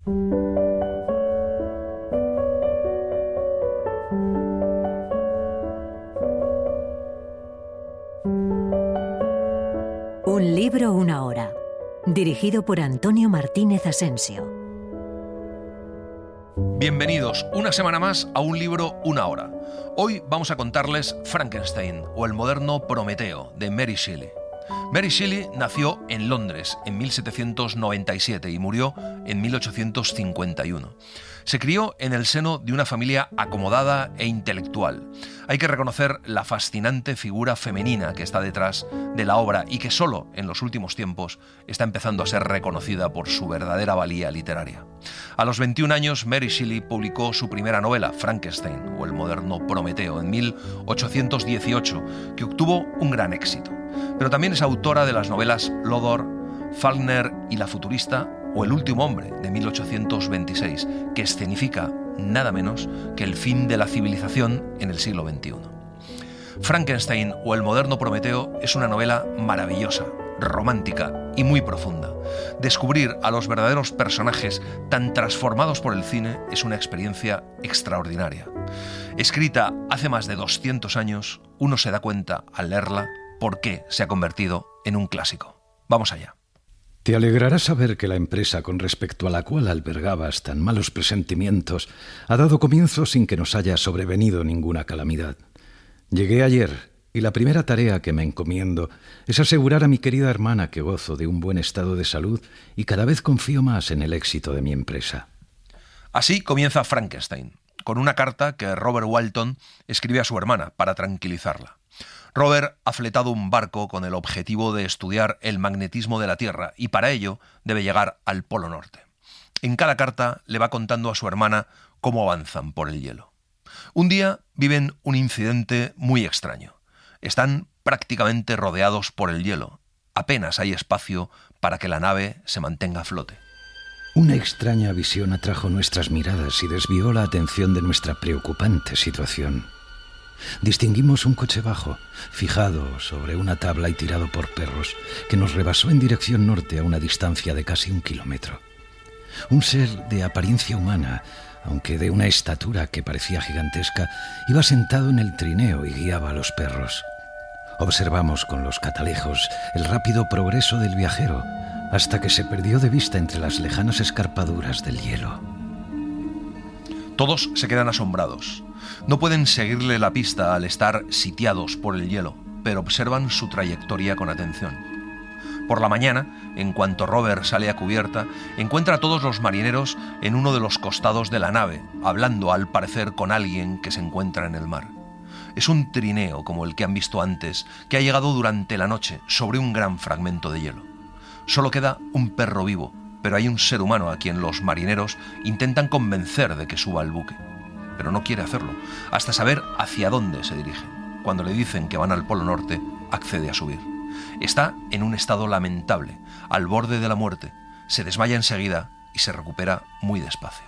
Un libro, una hora. Dirigido por Antonio Martínez Asensio. Bienvenidos una semana más a Un libro, una hora. Hoy vamos a contarles Frankenstein o el moderno Prometeo de Mary Shelley. Mary Shelley nació en Londres en 1797 y murió en 1851. Se crió en el seno de una familia acomodada e intelectual. Hay que reconocer la fascinante figura femenina que está detrás de la obra y que solo en los últimos tiempos está empezando a ser reconocida por su verdadera valía literaria. A los 21 años, Mary Shelley publicó su primera novela, Frankenstein, o el moderno Prometeo, en 1818, que obtuvo un gran éxito. Pero también es autora de las novelas Lodore, Faulkner y La futurista, o El último hombre, de 1826, que escenifica nada menos que el fin de la civilización en el siglo XXI. Frankenstein o el moderno Prometeo es una novela maravillosa, romántica y muy profunda. Descubrir a los verdaderos personajes tan transformados por el cine es una experiencia extraordinaria. Escrita hace más de 200 años, uno se da cuenta al leerla por qué se ha convertido en un clásico. Vamos allá. Te alegrará saber que la empresa con respecto a la cual albergabas tan malos presentimientos ha dado comienzo sin que nos haya sobrevenido ninguna calamidad. Llegué ayer y la primera tarea que me encomiendo es asegurar a mi querida hermana que gozo de un buen estado de salud y cada vez confío más en el éxito de mi empresa. Así comienza Frankenstein, con una carta que Robert Walton escribe a su hermana para tranquilizarla. Robert ha fletado un barco con el objetivo de estudiar el magnetismo de la Tierra y para ello debe llegar al Polo Norte. En cada carta le va contando a su hermana cómo avanzan por el hielo. Un día viven un incidente muy extraño. Están prácticamente rodeados por el hielo. Apenas hay espacio para que la nave se mantenga a flote. Una extraña visión atrajo nuestras miradas y desvió la atención de nuestra preocupante situación. Distinguimos un coche bajo, fijado sobre una tabla y tirado por perros, que nos rebasó en dirección norte a una distancia de casi 1 kilómetro. Un ser de apariencia humana, aunque de una estatura que parecía gigantesca, iba sentado en el trineo y guiaba a los perros. Observamos con los catalejos el rápido progreso del viajero, hasta que se perdió de vista entre las lejanas escarpaduras del hielo. Todos se quedan asombrados. No pueden seguirle la pista al estar sitiados por el hielo, pero observan su trayectoria con atención. Por la mañana, en cuanto Robert sale a cubierta, encuentra a todos los marineros en uno de los costados de la nave, hablando al parecer con alguien que se encuentra en el mar. Es un trineo como el que han visto antes, que ha llegado durante la noche sobre un gran fragmento de hielo. Solo queda un perro vivo, pero hay un ser humano a quien los marineros intentan convencer de que suba al buque. Pero no quiere hacerlo, hasta saber hacia dónde se dirige. Cuando le dicen que van al Polo Norte, accede a subir. Está en un estado lamentable, al borde de la muerte. Se desmaya enseguida y se recupera muy despacio.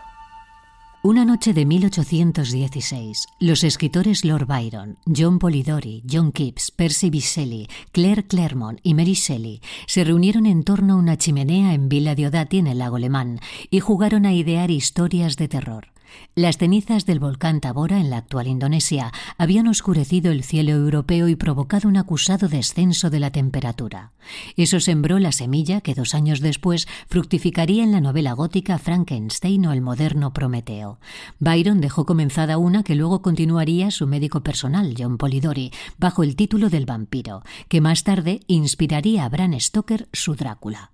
Una noche de 1816, los escritores Lord Byron, John Polidori, John Keats, Percy Bysshe Shelley, Claire Clairmont y Mary Shelley se reunieron en torno a una chimenea en Villa Diodati en el lago Le Mans y jugaron a idear historias de terror. Las cenizas del volcán Tabora, en la actual Indonesia, habían oscurecido el cielo europeo y provocado un acusado descenso de la temperatura. Eso sembró la semilla que 2 años después fructificaría en la novela gótica Frankenstein o el moderno Prometeo. Byron dejó comenzada una que luego continuaría su médico personal, John Polidori, bajo el título del vampiro, que más tarde inspiraría a Bram Stoker su Drácula.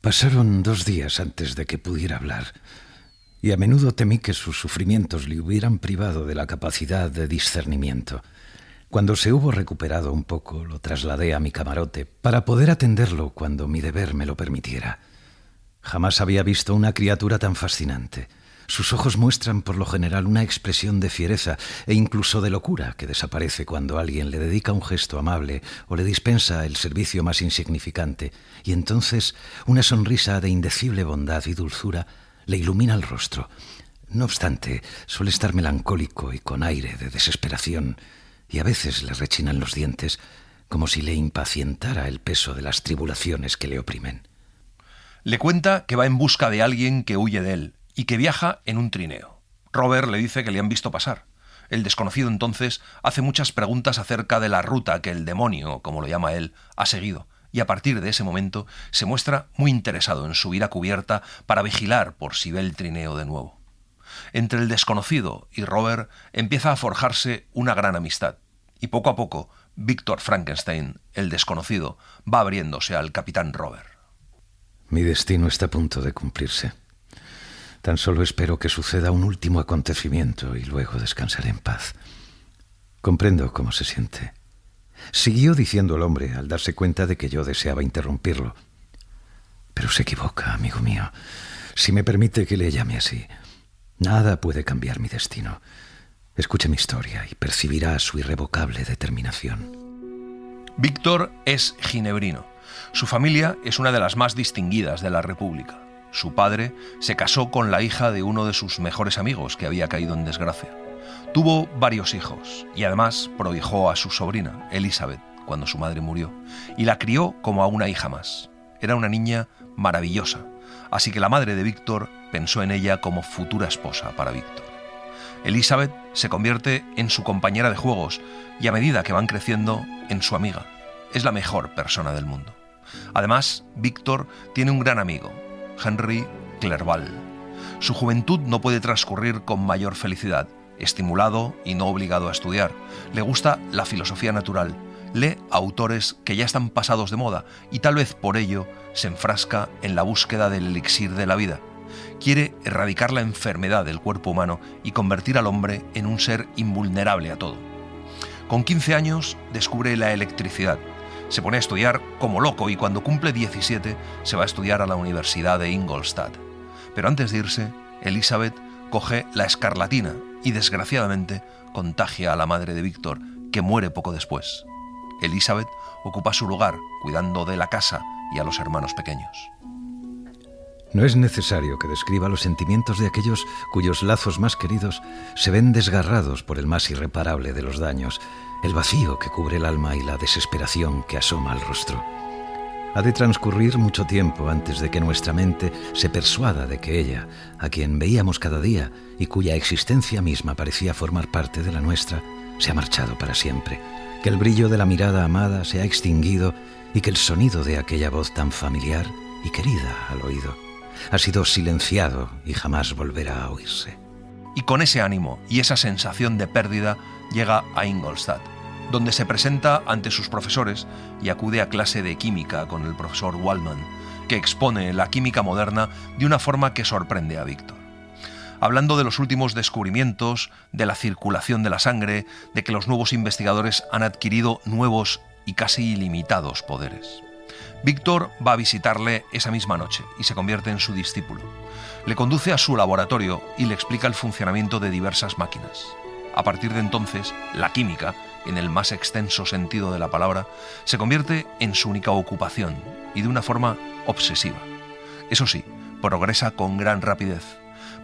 Pasaron 2 días antes de que pudiera hablar. Y a menudo temí que sus sufrimientos le hubieran privado de la capacidad de discernimiento. Cuando se hubo recuperado un poco, lo trasladé a mi camarote para poder atenderlo cuando mi deber me lo permitiera. Jamás había visto una criatura tan fascinante. Sus ojos muestran por lo general una expresión de fiereza e incluso de locura que desaparece cuando alguien le dedica un gesto amable o le dispensa el servicio más insignificante, y entonces una sonrisa de indecible bondad y dulzura le ilumina el rostro. No obstante, suele estar melancólico y con aire de desesperación, y a veces le rechinan los dientes, como si le impacientara el peso de las tribulaciones que le oprimen. Le cuenta que va en busca de alguien que huye de él y que viaja en un trineo. Robert le dice que le han visto pasar. El desconocido entonces hace muchas preguntas acerca de la ruta que el demonio, como lo llama él, ha seguido, y a partir de ese momento se muestra muy interesado en subir a cubierta para vigilar por si ve el trineo de nuevo. Entre el desconocido y Robert empieza a forjarse una gran amistad, y poco a poco Víctor Frankenstein, el desconocido, va abriéndose al capitán Robert. Mi destino está a punto de cumplirse. Tan solo espero que suceda un último acontecimiento y luego descansaré en paz. Comprendo cómo se siente. Siguió diciendo el hombre al darse cuenta de que yo deseaba interrumpirlo. Pero se equivoca, amigo mío. Si me permite que le llame así, nada puede cambiar mi destino. Escuche mi historia y percibirá su irrevocable determinación. Víctor es ginebrino. Su familia es una de las más distinguidas de la República. Su padre se casó con la hija de uno de sus mejores amigos que había caído en desgracia. Tuvo varios hijos y además prohijó a su sobrina, Elizabeth, cuando su madre murió, y la crió como a una hija más. Era una niña maravillosa, así que la madre de Víctor pensó en ella como futura esposa para Víctor. Elizabeth se convierte en su compañera de juegos y a medida que van creciendo, en su amiga. Es la mejor persona del mundo. Además, Víctor tiene un gran amigo, Henry Clerval. Su juventud no puede transcurrir con mayor felicidad. Estimulado y no obligado a estudiar, le gusta la filosofía natural, lee autores que ya están pasados de moda y tal vez por ello se enfrasca en la búsqueda del elixir de la vida. Quiere erradicar la enfermedad del cuerpo humano y convertir al hombre en un ser invulnerable a todo. Con 15 años descubre la electricidad. Se pone a estudiar como loco y cuando cumple 17 se va a estudiar a la Universidad de Ingolstadt. Pero antes de irse, Elizabeth coge la escarlatina y desgraciadamente contagia a la madre de Víctor, que muere poco después. Elizabeth ocupa su lugar cuidando de la casa y a los hermanos pequeños. No es necesario que describa los sentimientos de aquellos cuyos lazos más queridos se ven desgarrados por el más irreparable de los daños, el vacío que cubre el alma y la desesperación que asoma al rostro. Ha de transcurrir mucho tiempo antes de que nuestra mente se persuada de que ella, a quien veíamos cada día y cuya existencia misma parecía formar parte de la nuestra, se ha marchado para siempre, que el brillo de la mirada amada se ha extinguido y que el sonido de aquella voz tan familiar y querida al oído ha sido silenciado y jamás volverá a oírse. Y con ese ánimo y esa sensación de pérdida llega a Ingolstadt, donde se presenta ante sus profesores y acude a clase de química con el profesor Waldman, que expone la química moderna de una forma que sorprende a Víctor. Hablando de los últimos descubrimientos, de la circulación de la sangre, de que los nuevos investigadores han adquirido nuevos y casi ilimitados poderes. Víctor va a visitarle esa misma noche y se convierte en su discípulo. Le conduce a su laboratorio y le explica el funcionamiento de diversas máquinas. A partir de entonces, la química, en el más extenso sentido de la palabra, se convierte en su única ocupación y de una forma obsesiva. Eso sí, progresa con gran rapidez.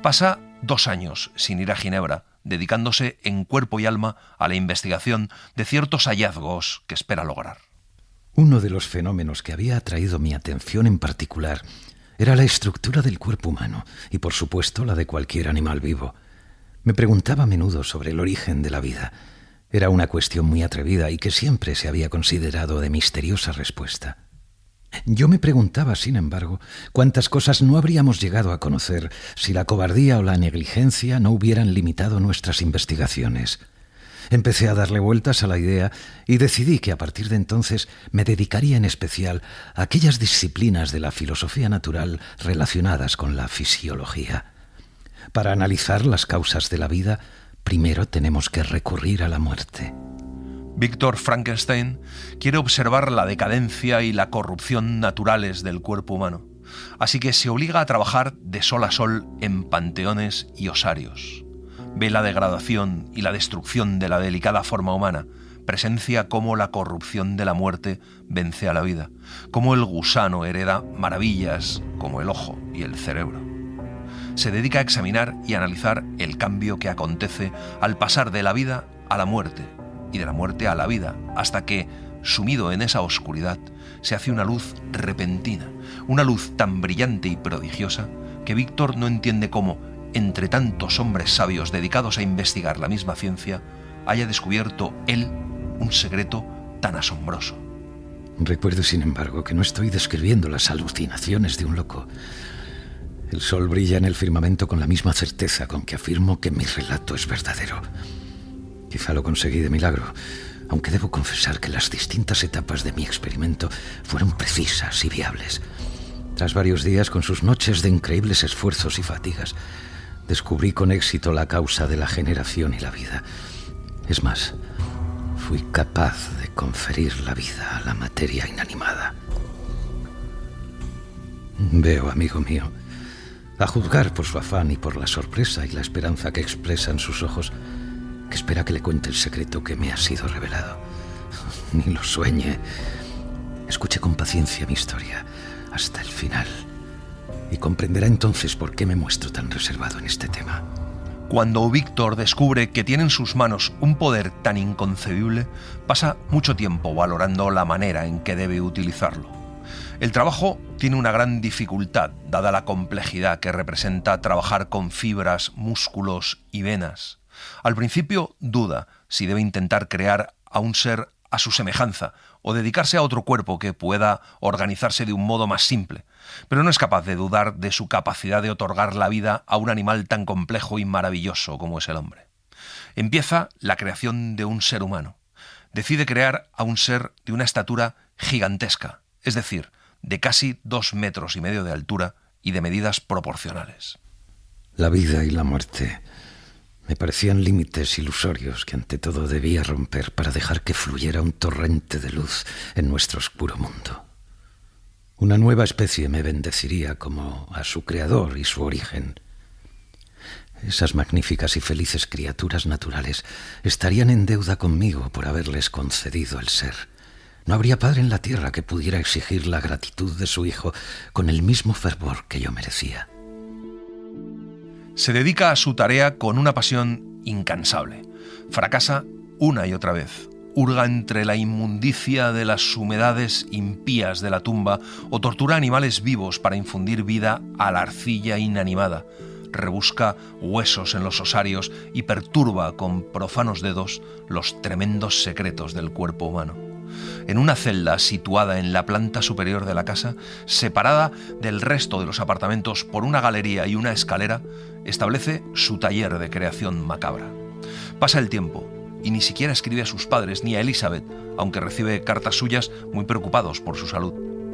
Pasa 2 años sin ir a Ginebra, dedicándose en cuerpo y alma a la investigación de ciertos hallazgos que espera lograr. Uno de los fenómenos que había atraído mi atención en particular era la estructura del cuerpo humano y, por supuesto, la de cualquier animal vivo. Me preguntaba a menudo sobre el origen de la vida. Era una cuestión muy atrevida y que siempre se había considerado de misteriosa respuesta. Yo me preguntaba, sin embargo, cuántas cosas no habríamos llegado a conocer si la cobardía o la negligencia no hubieran limitado nuestras investigaciones. Empecé a darle vueltas a la idea y decidí que a partir de entonces me dedicaría en especial a aquellas disciplinas de la filosofía natural relacionadas con la fisiología. Para analizar las causas de la vida, primero tenemos que recurrir a la muerte. Víctor Frankenstein quiere observar la decadencia y la corrupción naturales del cuerpo humano, así que se obliga a trabajar de sol a sol en panteones y osarios. Ve la degradación y la destrucción de la delicada forma humana, presencia cómo la corrupción de la muerte vence a la vida, cómo el gusano hereda maravillas como el ojo y el cerebro. Se dedica a examinar y analizar el cambio que acontece al pasar de la vida a la muerte y de la muerte a la vida, hasta que, sumido en esa oscuridad, se hace una luz repentina, una luz tan brillante y prodigiosa que Víctor no entiende cómo, entre tantos hombres sabios dedicados a investigar la misma ciencia, haya descubierto él un secreto tan asombroso. Recuerdo, sin embargo, que no estoy describiendo las alucinaciones de un loco. El sol brilla en el firmamento con la misma certeza con que afirmo que mi relato es verdadero. Quizá lo conseguí de milagro, aunque debo confesar que las distintas etapas de mi experimento fueron precisas y viables. Tras varios días, con sus noches de increíbles esfuerzos y fatigas, descubrí con éxito la causa de la generación y la vida. Es más, fui capaz de conferir la vida a la materia inanimada. Veo, amigo mío, a juzgar por su afán y por la sorpresa y la esperanza que expresan sus ojos, que espera que le cuente el secreto que me ha sido revelado. Ni lo sueñe. Escuche con paciencia mi historia hasta el final y comprenderá entonces por qué me muestro tan reservado en este tema. Cuando Víctor descubre que tiene en sus manos un poder tan inconcebible, pasa mucho tiempo valorando la manera en que debe utilizarlo. El trabajo tiene una gran dificultad, dada la complejidad que representa trabajar con fibras, músculos y venas. Al principio duda si debe intentar crear a un ser a su semejanza o dedicarse a otro cuerpo que pueda organizarse de un modo más simple, pero no es capaz de dudar de su capacidad de otorgar la vida a un animal tan complejo y maravilloso como es el hombre. Empieza la creación de un ser humano. Decide crear a un ser de una estatura gigantesca, es decir, de casi 2,5 metros de altura y de medidas proporcionales. La vida y la muerte me parecían límites ilusorios que ante todo debía romper para dejar que fluyera un torrente de luz en nuestro oscuro mundo. Una nueva especie me bendeciría como a su creador y su origen. Esas magníficas y felices criaturas naturales estarían en deuda conmigo por haberles concedido el ser. No habría padre en la tierra que pudiera exigir la gratitud de su hijo con el mismo fervor que yo merecía. Se dedica a su tarea con una pasión incansable. Fracasa una y otra vez. Hurga entre la inmundicia de las humedades impías de la tumba o tortura animales vivos para infundir vida a la arcilla inanimada. Rebusca huesos en los osarios y perturba con profanos dedos los tremendos secretos del cuerpo humano. En una celda situada en la planta superior de la casa, separada del resto de los apartamentos por una galería y una escalera, establece su taller de creación macabra. Pasa el tiempo y ni siquiera escribe a sus padres ni a Elizabeth, aunque recibe cartas suyas muy preocupados por su salud.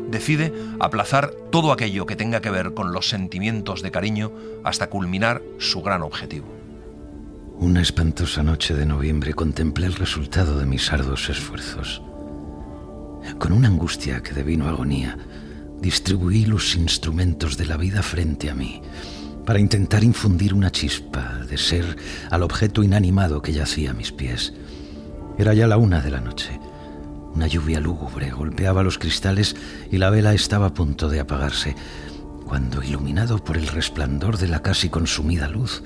Decide aplazar todo aquello que tenga que ver con los sentimientos de cariño hasta culminar su gran objetivo. Una espantosa noche de noviembre contemplé el resultado de mis arduos esfuerzos. Con una angustia que devino agonía, distribuí los instrumentos de la vida frente a mí para intentar infundir una chispa de ser al objeto inanimado que yacía a mis pies. Era ya la 1 de la noche. Una lluvia lúgubre golpeaba los cristales y la vela estaba a punto de apagarse, cuando, iluminado por el resplandor de la casi consumida luz,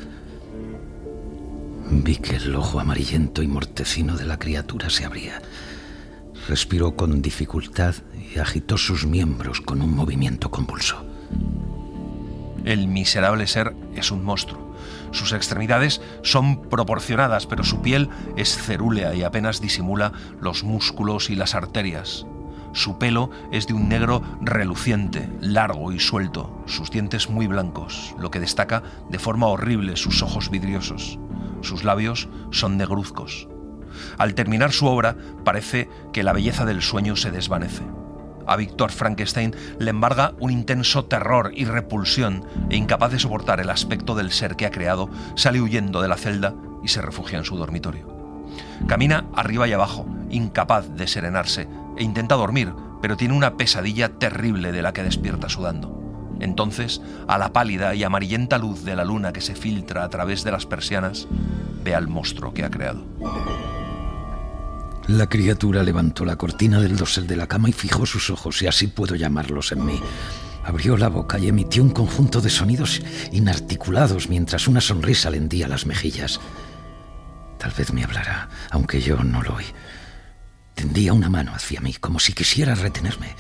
vi que el ojo amarillento y mortecino de la criatura se abría. Respiró con dificultad y agitó sus miembros con un movimiento convulso. El miserable ser es un monstruo. Sus extremidades son proporcionadas, pero su piel es cerúlea y apenas disimula los músculos y las arterias. Su pelo es de un negro reluciente, largo y suelto, sus dientes muy blancos, lo que destaca de forma horrible sus ojos vidriosos. Sus labios son negruzcos. Al terminar su obra, parece que la belleza del sueño se desvanece. A Víctor Frankenstein le embarga un intenso terror y repulsión e, incapaz de soportar el aspecto del ser que ha creado, sale huyendo de la celda y se refugia en su dormitorio. Camina arriba y abajo, incapaz de serenarse, e intenta dormir, pero tiene una pesadilla terrible de la que despierta sudando. Entonces, a la pálida y amarillenta luz de la luna que se filtra a través de las persianas, ve al monstruo que ha creado. La criatura levantó la cortina del dosel de la cama y fijó sus ojos, si así puedo llamarlos, en mí. Abrió la boca y emitió un conjunto de sonidos inarticulados mientras una sonrisa le hendía las mejillas. Tal vez me hablará, aunque yo no lo oí. Tendía una mano hacia mí, como si quisiera retenerme,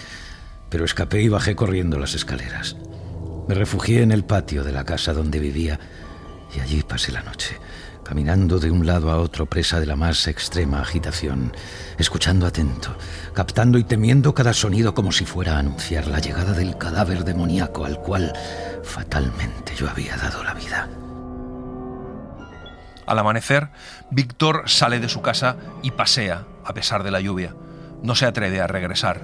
pero escapé y bajé corriendo las escaleras. Me refugié en el patio de la casa donde vivía y allí pasé la noche, caminando de un lado a otro, presa de la más extrema agitación, escuchando atento, captando y temiendo cada sonido como si fuera a anunciar la llegada del cadáver demoníaco al cual fatalmente yo había dado la vida. Al amanecer, Víctor sale de su casa y pasea, a pesar de la lluvia. No se atreve a regresar.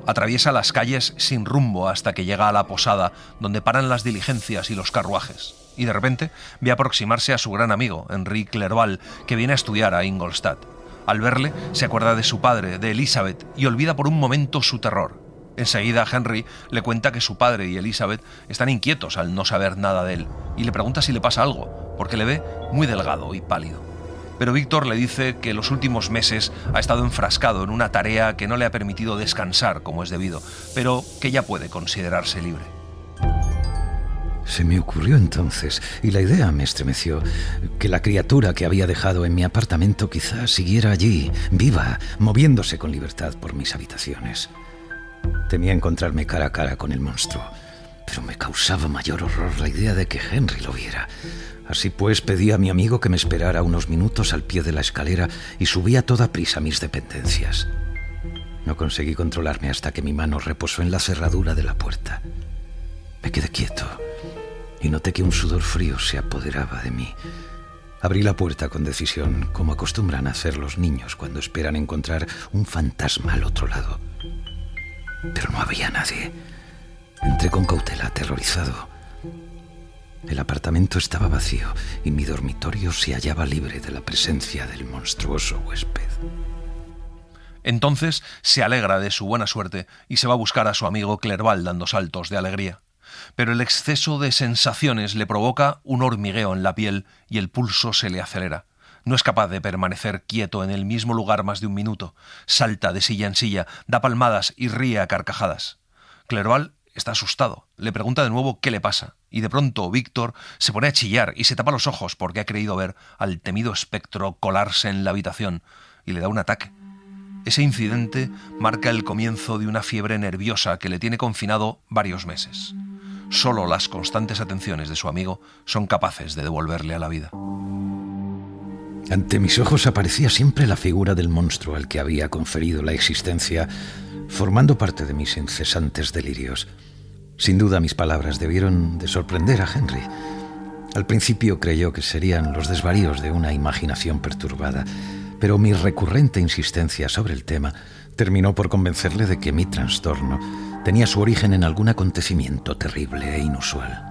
Atraviesa las calles sin rumbo hasta que llega a la posada, donde paran las diligencias y los carruajes. Y de repente ve aproximarse a su gran amigo, Henri Clerval, que viene a estudiar a Ingolstadt. Al verle, se acuerda de su padre, de Elizabeth, y olvida por un momento su terror. Enseguida, Henry le cuenta que su padre y Elizabeth están inquietos al no saber nada de él, y le pregunta si le pasa algo, porque le ve muy delgado y pálido. Pero Víctor le dice que los últimos meses ha estado enfrascado en una tarea que no le ha permitido descansar como es debido, pero que ya puede considerarse libre. Se me ocurrió entonces, y la idea me estremeció, que la criatura que había dejado en mi apartamento quizás siguiera allí, viva, moviéndose con libertad por mis habitaciones. Temía encontrarme cara a cara con el monstruo, pero me causaba mayor horror la idea de que Henry lo viera. Así pues, pedí a mi amigo que me esperara unos minutos al pie de la escalera y subí a toda prisa mis dependencias. No conseguí controlarme hasta que mi mano reposó en la cerradura de la puerta. Me quedé quieto y noté que un sudor frío se apoderaba de mí. Abrí la puerta con decisión, como acostumbran a hacer los niños cuando esperan encontrar un fantasma al otro lado. Pero no había nadie. Entré con cautela, aterrorizado. El apartamento estaba vacío y mi dormitorio se hallaba libre de la presencia del monstruoso huésped. Entonces se alegra de su buena suerte y se va a buscar a su amigo Clerval dando saltos de alegría. Pero el exceso de sensaciones le provoca un hormigueo en la piel y el pulso se le acelera. No es capaz de permanecer quieto en el mismo lugar más de un minuto. Salta de silla en silla, da palmadas y ríe a carcajadas. Clerval está asustado. Le pregunta de nuevo qué le pasa. Y de pronto Víctor se pone a chillar y se tapa los ojos porque ha creído ver al temido espectro colarse en la habitación y le da un ataque. Ese incidente marca el comienzo de una fiebre nerviosa que le tiene confinado varios meses. Solo las constantes atenciones de su amigo son capaces de devolverle a la vida. Ante mis ojos aparecía siempre la figura del monstruo al que había conferido la existencia, formando parte de mis incesantes delirios. Sin duda mis palabras debieron de sorprender a Henry. Al principio creyó que serían los desvaríos de una imaginación perturbada, pero mi recurrente insistencia sobre el tema terminó por convencerle de que mi trastorno tenía su origen en algún acontecimiento terrible e inusual.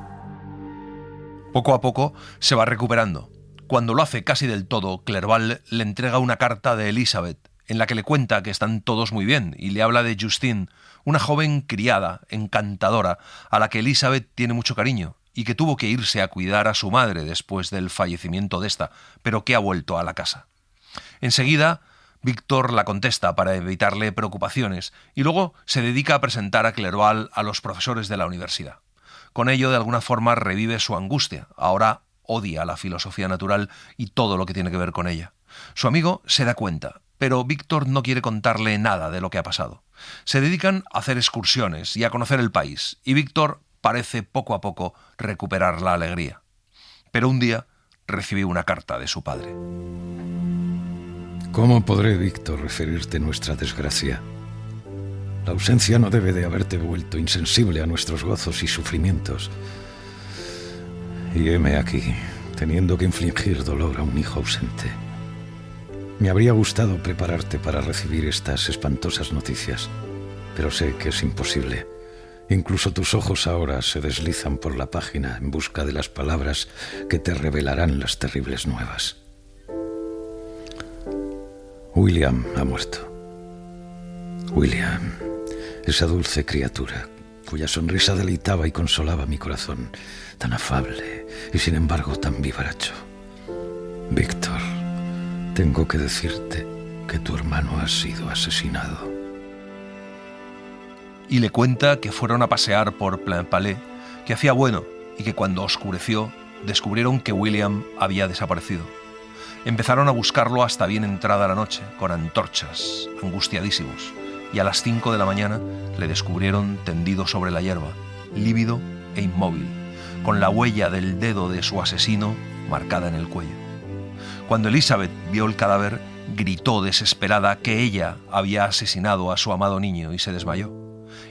Poco a poco se va recuperando. Cuando lo hace casi del todo, Clerval le entrega una carta de Elizabeth, en la que le cuenta que están todos muy bien y le habla de Justine, una joven criada, encantadora, a la que Elizabeth tiene mucho cariño y que tuvo que irse a cuidar a su madre después del fallecimiento de esta, pero que ha vuelto a la casa. Enseguida, Víctor la contesta para evitarle preocupaciones y luego se dedica a presentar a Clerval a los profesores de la universidad. Con ello, de alguna forma, revive su angustia. Ahora odia la filosofía natural y todo lo que tiene que ver con ella. Su amigo se da cuenta, pero Víctor no quiere contarle nada de lo que ha pasado. Se dedican a hacer excursiones y a conocer el país, y Víctor parece poco a poco recuperar la alegría. Pero un día recibió una carta de su padre. ¿Cómo podré, Víctor, referirte nuestra desgracia? La ausencia no debe de haberte vuelto insensible a nuestros gozos y sufrimientos. Y heme aquí, teniendo que infligir dolor a un hijo ausente. Me habría gustado prepararte para recibir estas espantosas noticias, pero sé que es imposible. Incluso tus ojos ahora se deslizan por la página en busca de las palabras que te revelarán las terribles nuevas. William ha muerto. William, esa dulce criatura cuya sonrisa deleitaba y consolaba mi corazón, tan afable y sin embargo tan vivaracho. Víctor, tengo que decirte que tu hermano ha sido asesinado. Y le cuenta que fueron a pasear por Plainpalais, que hacía bueno y que cuando oscureció descubrieron que William había desaparecido. Empezaron a buscarlo hasta bien entrada la noche, con antorchas, angustiadísimos, y a las 5 de la mañana le descubrieron tendido sobre la hierba, lívido e inmóvil, con la huella del dedo de su asesino marcada en el cuello. Cuando Elizabeth vio el cadáver, gritó desesperada que ella había asesinado a su amado niño y se desmayó.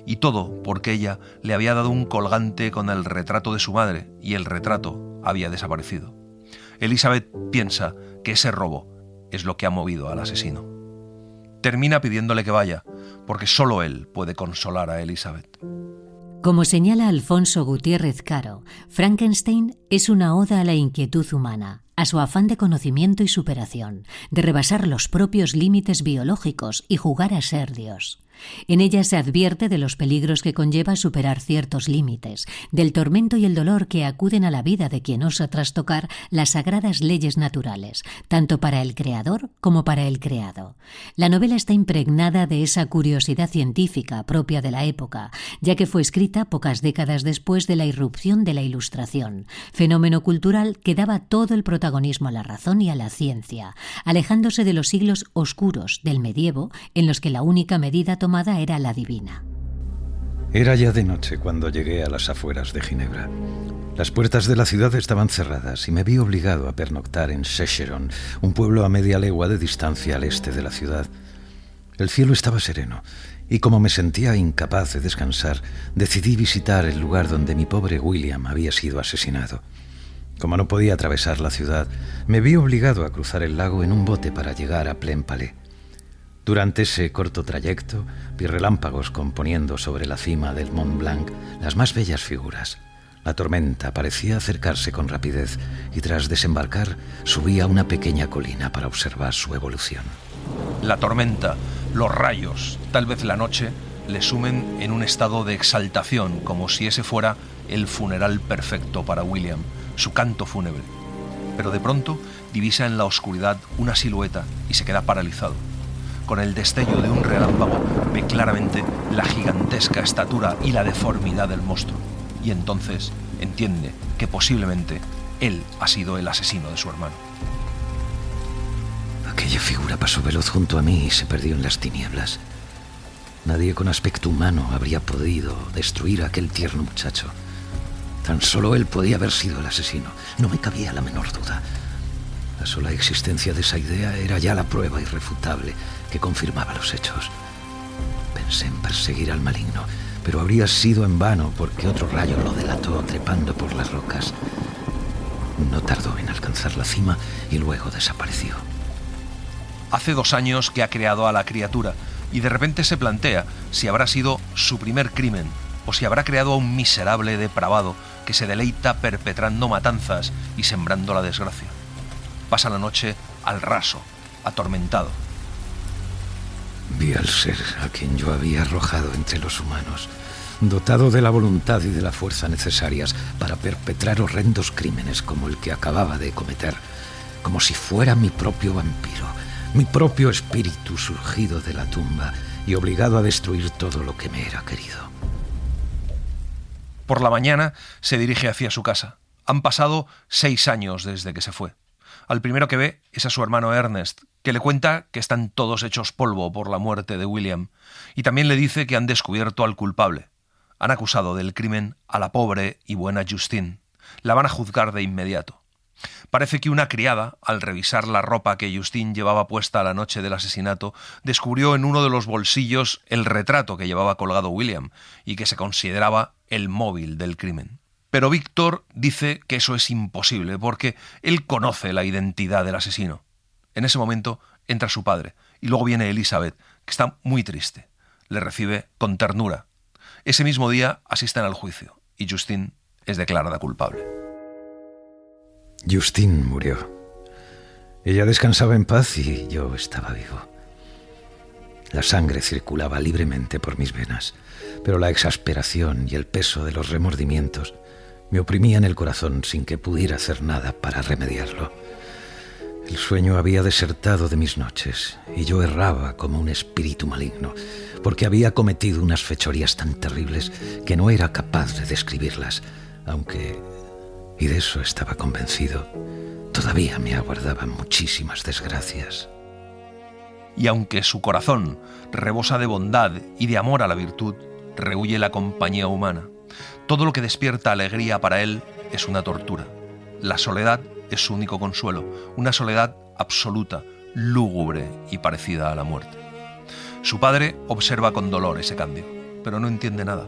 Y todo porque ella le había dado un colgante con el retrato de su madre y el retrato había desaparecido. Elizabeth piensa que ese robo es lo que ha movido al asesino. Termina pidiéndole que vaya, porque solo él puede consolar a Elizabeth. Como señala Alfonso Gutiérrez Caro, Frankenstein es una oda a la inquietud humana, a su afán de conocimiento y superación, de rebasar los propios límites biológicos y jugar a ser Dios. En ella se advierte de los peligros que conlleva superar ciertos límites, del tormento y el dolor que acuden a la vida de quien osa trastocar las sagradas leyes naturales, tanto para el creador como para el creado. La novela está impregnada de esa curiosidad científica propia de la época, ya que fue escrita pocas décadas después de la irrupción de la Ilustración, fenómeno cultural que daba todo el protagonismo a la razón y a la ciencia, alejándose de los siglos oscuros del medievo, en los que la única medida tomada era la divina. Era ya de noche cuando llegué a las afueras de Ginebra. Las puertas de la ciudad estaban cerradas y me vi obligado a pernoctar en Secheron, un pueblo a media legua de distancia al este de la ciudad. El cielo estaba sereno y como me sentía incapaz de descansar, decidí visitar el lugar donde mi pobre William había sido asesinado. Como no podía atravesar la ciudad, me vi obligado a cruzar el lago en un bote para llegar a Plainpalais. Durante ese corto trayecto, vi relámpagos componiendo sobre la cima del Mont Blanc las más bellas figuras. La tormenta parecía acercarse con rapidez y tras desembarcar subí a una pequeña colina para observar su evolución. La tormenta, los rayos, tal vez la noche, le sumen en un estado de exaltación, como si ese fuera el funeral perfecto para William, su canto fúnebre. Pero de pronto divisa en la oscuridad una silueta y se queda paralizado. Con el destello de un relámpago ve claramente la gigantesca estatura y la deformidad del monstruo. Y entonces entiende que posiblemente él ha sido el asesino de su hermano. Aquella figura pasó veloz junto a mí y se perdió en las tinieblas. Nadie con aspecto humano habría podido destruir a aquel tierno muchacho. Tan solo él podía haber sido el asesino. No me cabía la menor duda. La sola existencia de esa idea era ya la prueba irrefutable que confirmaba los hechos. Pensé en perseguir al maligno, pero habría sido en vano porque otro rayo lo delató trepando por las rocas. No tardó en alcanzar la cima y luego desapareció. Hace 2 años que ha creado a la criatura y de repente se plantea si habrá sido su primer crimen o si habrá creado a un miserable depravado que se deleita perpetrando matanzas y sembrando la desgracia. Pasa la noche al raso, atormentado. Vi al ser a quien yo había arrojado entre los humanos, dotado de la voluntad y de la fuerza necesarias para perpetrar horrendos crímenes como el que acababa de cometer, como si fuera mi propio vampiro, mi propio espíritu surgido de la tumba y obligado a destruir todo lo que me era querido. Por la mañana se dirige hacia su casa. Han pasado 6 años desde que se fue. Al primero que ve es a su hermano Ernest, que le cuenta que están todos hechos polvo por la muerte de William, y también le dice que han descubierto al culpable. Han acusado del crimen a la pobre y buena Justine. La van a juzgar de inmediato. Parece que una criada, al revisar la ropa que Justine llevaba puesta la noche del asesinato, descubrió en uno de los bolsillos el retrato que llevaba colgado William y que se consideraba el móvil del crimen. Pero Víctor dice que eso es imposible porque él conoce la identidad del asesino. En ese momento entra su padre y luego viene Elizabeth, que está muy triste. Le recibe con ternura. Ese mismo día asisten al juicio y Justine es declarada culpable. Justine murió. Ella descansaba en paz y yo estaba vivo. La sangre circulaba libremente por mis venas, pero la exasperación y el peso de los remordimientos me oprimían el corazón sin que pudiera hacer nada para remediarlo. El sueño había desertado de mis noches y yo erraba como un espíritu maligno, porque había cometido unas fechorías tan terribles que no era capaz de describirlas, aunque, y de eso estaba convencido, todavía me aguardaban muchísimas desgracias. Y aunque su corazón rebosa de bondad y de amor a la virtud, rehúye la compañía humana. Todo lo que despierta alegría para él es una tortura. La soledad es su único consuelo, una soledad absoluta, lúgubre y parecida a la muerte. Su padre observa con dolor ese cambio, pero no entiende nada.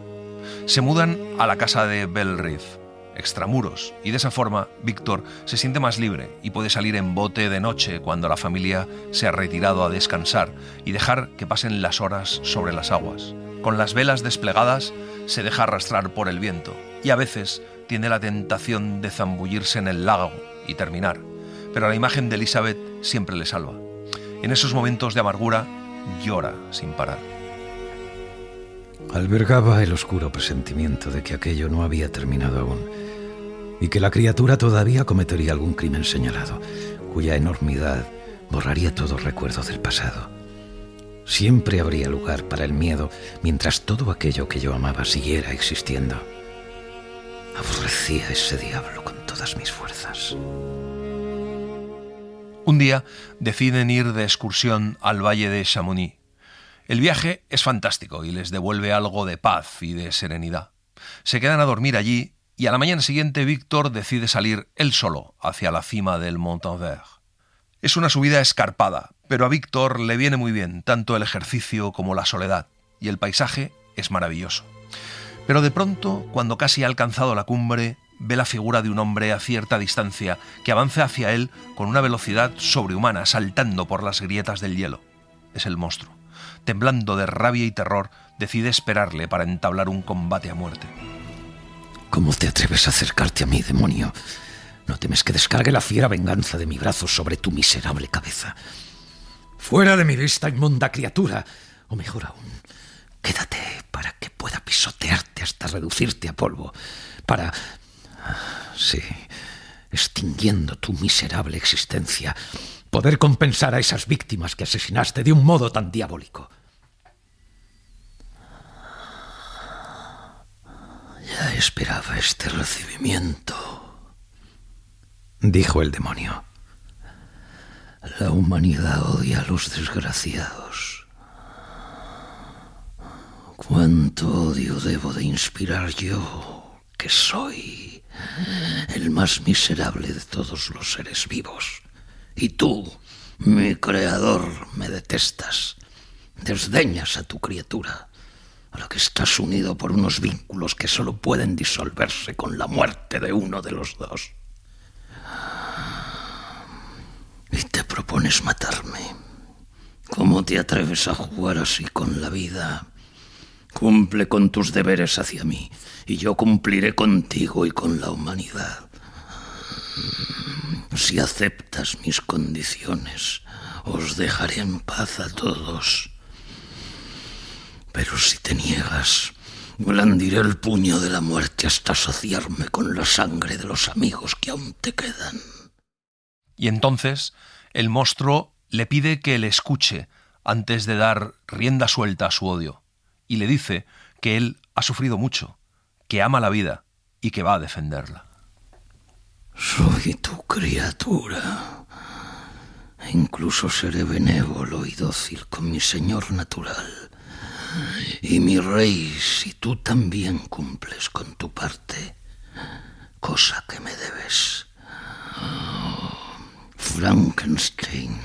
Se mudan a la casa de Belrive, extramuros, y de esa forma Víctor se siente más libre y puede salir en bote de noche cuando la familia se ha retirado a descansar y dejar que pasen las horas sobre las aguas. Con las velas desplegadas se deja arrastrar por el viento y a veces tiene la tentación de zambullirse en el lago y terminar, pero la imagen de Elizabeth siempre le salva. En esos momentos de amargura llora sin parar. Albergaba el oscuro presentimiento de que aquello no había terminado aún y que la criatura todavía cometería algún crimen señalado, cuya enormidad borraría todo recuerdo del pasado. Siempre habría lugar para el miedo mientras todo aquello que yo amaba siguiera existiendo. Aborrecía a ese diablo con todas mis fuerzas. Un día deciden ir de excursión al valle de Chamonix. El viaje es fantástico y les devuelve algo de paz y de serenidad. Se quedan a dormir allí y a la mañana siguiente Víctor decide salir él solo hacia la cima del Montanvert. Es una subida escarpada, pero a Víctor le viene muy bien tanto el ejercicio como la soledad, y el paisaje es maravilloso. Pero de pronto, cuando casi ha alcanzado la cumbre, ve la figura de un hombre a cierta distancia que avanza hacia él con una velocidad sobrehumana, saltando por las grietas del hielo. Es el monstruo. Temblando de rabia y terror, decide esperarle para entablar un combate a muerte. ¿Cómo te atreves a acercarte a mí, demonio? ¿No temes que descargue la fiera venganza de mi brazo sobre tu miserable cabeza? ¡Fuera de mi vista, inmunda criatura! O mejor aún, quédate para que pueda pisotearte hasta reducirte a polvo. Para... sí, extinguiendo tu miserable existencia, poder compensar a esas víctimas que asesinaste de un modo tan diabólico. Ya esperaba este recibimiento, dijo el demonio. La humanidad odia a los desgraciados. ¿Cuánto odio debo de inspirar yo, que soy el más miserable de todos los seres vivos? Y tú, mi creador, me detestas. Desdeñas a tu criatura, a la que estás unido por unos vínculos que solo pueden disolverse con la muerte de uno de los dos. Y te propones matarme. ¿Cómo te atreves a jugar así con la vida? Cumple con tus deberes hacia mí, y yo cumpliré contigo y con la humanidad. Si aceptas mis condiciones, os dejaré en paz a todos. Pero si te niegas, blandiré el puño de la muerte hasta saciarme con la sangre de los amigos que aún te quedan. Y entonces el monstruo le pide que le escuche antes de dar rienda suelta a su odio, y le dice que él ha sufrido mucho, que ama la vida y que va a defenderla. Soy tu criatura. E incluso seré benévolo y dócil con mi señor natural. Y mi rey, si tú también cumples con tu parte, cosa que me debes. Frankenstein,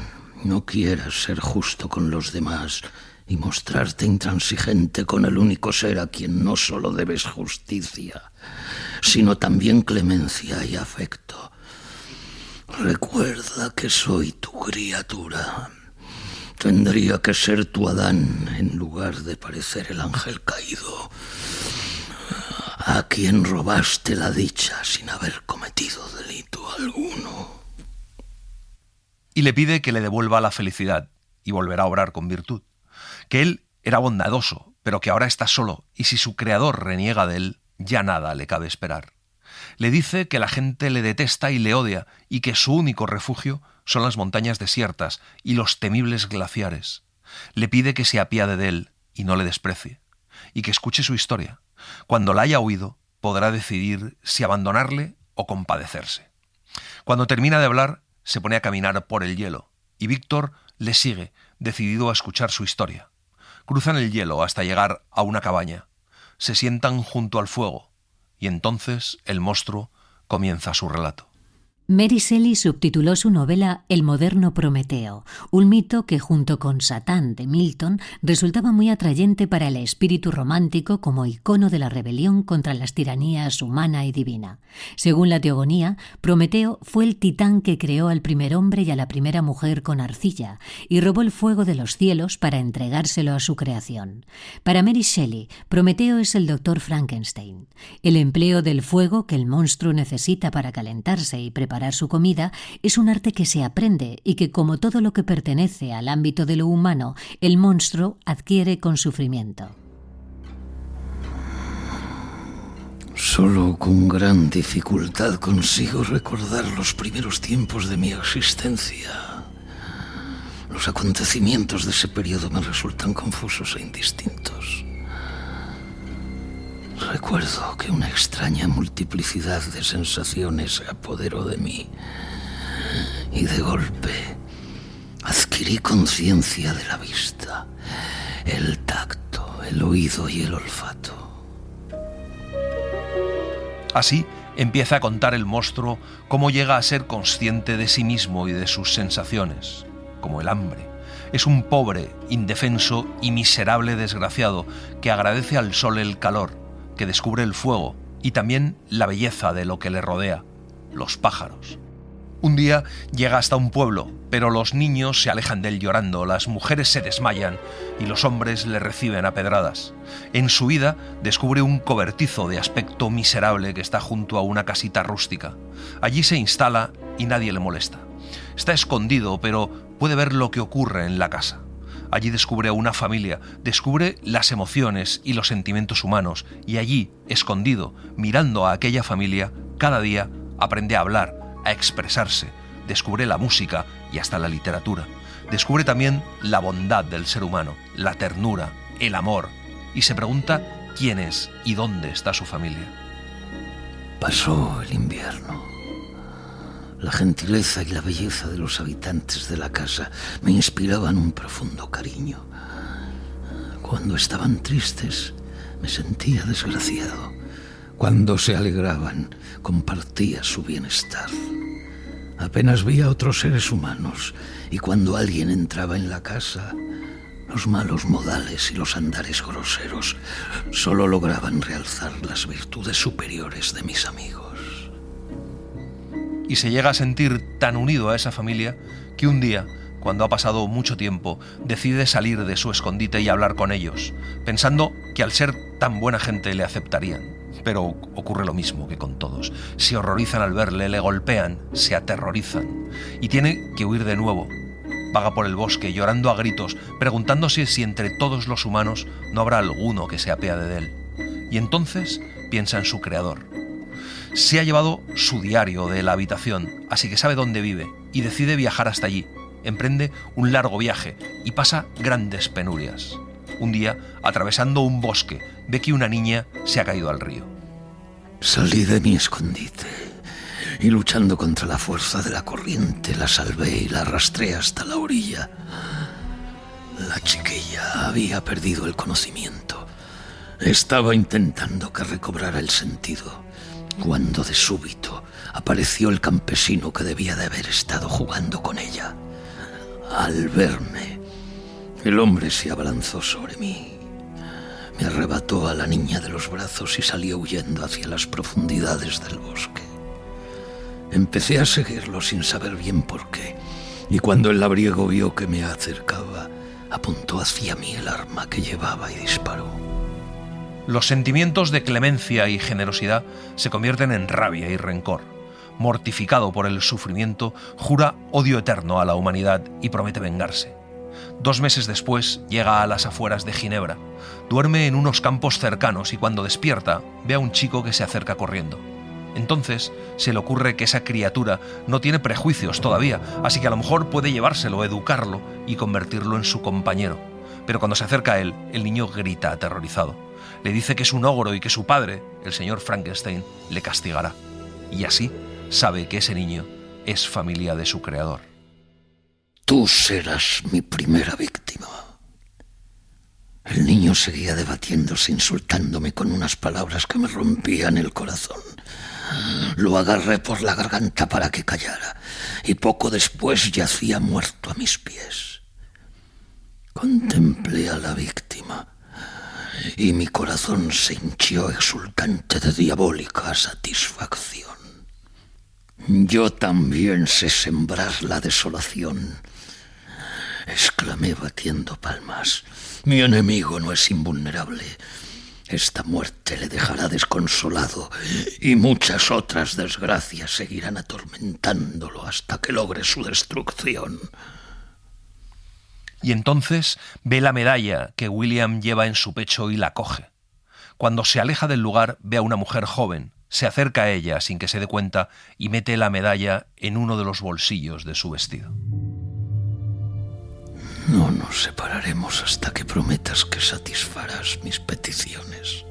no quieras ser justo con los demás y mostrarte intransigente con el único ser a quien no solo debes justicia, sino también clemencia y afecto. Recuerda que soy tu criatura. Tendría que ser tu Adán en lugar de parecer el ángel caído, a quien robaste la dicha sin haber cometido delito alguno. Y le pide que le devuelva la felicidad y volverá a obrar con virtud. Que él era bondadoso, pero que ahora está solo, y si su creador reniega de él, ya nada le cabe esperar. Le dice que la gente le detesta y le odia, y que su único refugio son las montañas desiertas y los temibles glaciares. Le pide que se apiade de él y no le desprecie, y que escuche su historia. Cuando la haya oído, podrá decidir si abandonarle o compadecerse. Cuando termina de hablar, se pone a caminar por el hielo, y Víctor le sigue, decidido a escuchar su historia. Cruzan el hielo hasta llegar a una cabaña. Se sientan junto al fuego, y entonces el monstruo comienza su relato. Mary Shelley subtituló su novela El moderno Prometeo, un mito que junto con Satán de Milton resultaba muy atrayente para el espíritu romántico como icono de la rebelión contra las tiranías humana y divina. Según la teogonía, Prometeo fue el titán que creó al primer hombre y a la primera mujer con arcilla y robó el fuego de los cielos para entregárselo a su creación. Para Mary Shelley, Prometeo es el doctor Frankenstein. El empleo del fuego que el monstruo necesita para calentarse y preparar su comida es un arte que se aprende y que, como todo lo que pertenece al ámbito de lo humano, el monstruo adquiere con sufrimiento. Solo con gran dificultad consigo recordar los primeros tiempos de mi existencia. Los acontecimientos de ese periodo me resultan confusos e indistintos. Recuerdo que una extraña multiplicidad de sensaciones se apoderó de mí y de golpe adquirí conciencia de la vista, el tacto, el oído y el olfato. Así empieza a contar el monstruo cómo llega a ser consciente de sí mismo y de sus sensaciones, como el hambre. Es un pobre, indefenso y miserable desgraciado que agradece al sol el calor, que descubre el fuego y también la belleza de lo que le rodea, los pájaros. Un día llega hasta un pueblo, pero los niños se alejan de él llorando, las mujeres se desmayan y los hombres le reciben a pedradas. En su vida descubre un cobertizo de aspecto miserable que está junto a una casita rústica. Allí se instala y nadie le molesta. Está escondido, pero puede ver lo que ocurre en la casa. Allí descubre a una familia, descubre las emociones y los sentimientos humanos, y allí, escondido, mirando a aquella familia, cada día aprende a hablar, a expresarse, descubre la música y hasta la literatura. Descubre también la bondad del ser humano, la ternura, el amor, y se pregunta quién es y dónde está su familia. Pasó el invierno. La gentileza y la belleza de los habitantes de la casa me inspiraban un profundo cariño. Cuando estaban tristes, me sentía desgraciado. Cuando se alegraban, compartía su bienestar. Apenas vi a otros seres humanos, y cuando alguien entraba en la casa, los malos modales y los andares groseros solo lograban realzar las virtudes superiores de mis amigos. Y se llega a sentir tan unido a esa familia que un día, cuando ha pasado mucho tiempo, decide salir de su escondite y hablar con ellos, pensando que al ser tan buena gente le aceptarían. Pero ocurre lo mismo que con todos. Se horrorizan al verle, le golpean, se aterrorizan y tiene que huir de nuevo. Vaga por el bosque llorando a gritos, preguntándose si entre todos los humanos no habrá alguno que se apiade de él. Y entonces piensa en su creador. Se ha llevado su diario de la habitación, así que sabe dónde vive y decide viajar hasta allí. Emprende un largo viaje y pasa grandes penurias. Un día, atravesando un bosque, ve que una niña se ha caído al río. Salí de mi escondite y, luchando contra la fuerza de la corriente, la salvé y la arrastré hasta la orilla. La chiquilla había perdido el conocimiento. Estaba intentando que recobrara el sentido, cuando de súbito apareció el campesino que debía de haber estado jugando con ella. Al verme, el hombre se abalanzó sobre mí. Me arrebató a la niña de los brazos y salió huyendo hacia las profundidades del bosque. Empecé a seguirlo sin saber bien por qué, y cuando el labriego vio que me acercaba, apuntó hacia mí el arma que llevaba y disparó. Los sentimientos de clemencia y generosidad se convierten en rabia y rencor. Mortificado por el sufrimiento, jura odio eterno a la humanidad y promete vengarse. 2 meses después llega a las afueras de Ginebra. Duerme en unos campos cercanos y cuando despierta ve a un chico que se acerca corriendo. Entonces se le ocurre que esa criatura no tiene prejuicios todavía, así que a lo mejor puede llevárselo, educarlo y convertirlo en su compañero. Pero cuando se acerca a él, el niño grita aterrorizado. Le dice que es un ogro y que su padre, el señor Frankenstein, le castigará. Y así sabe que ese niño es familia de su creador. Tú serás mi primera víctima. El niño seguía debatiéndose, insultándome con unas palabras que me rompían el corazón. Lo agarré por la garganta para que callara, y poco después yacía muerto a mis pies. Contemplé a la víctima, y mi corazón se hinchió exultante de diabólica satisfacción. Yo también sé sembrar la desolación, exclamé batiendo palmas. Mi enemigo no es invulnerable. Esta muerte le dejará desconsolado y muchas otras desgracias seguirán atormentándolo hasta que logre su destrucción. Y entonces ve la medalla que William lleva en su pecho y la coge. Cuando se aleja del lugar, ve a una mujer joven, se acerca a ella sin que se dé cuenta y mete la medalla en uno de los bolsillos de su vestido. No nos separaremos hasta que prometas que satisfarás mis peticiones.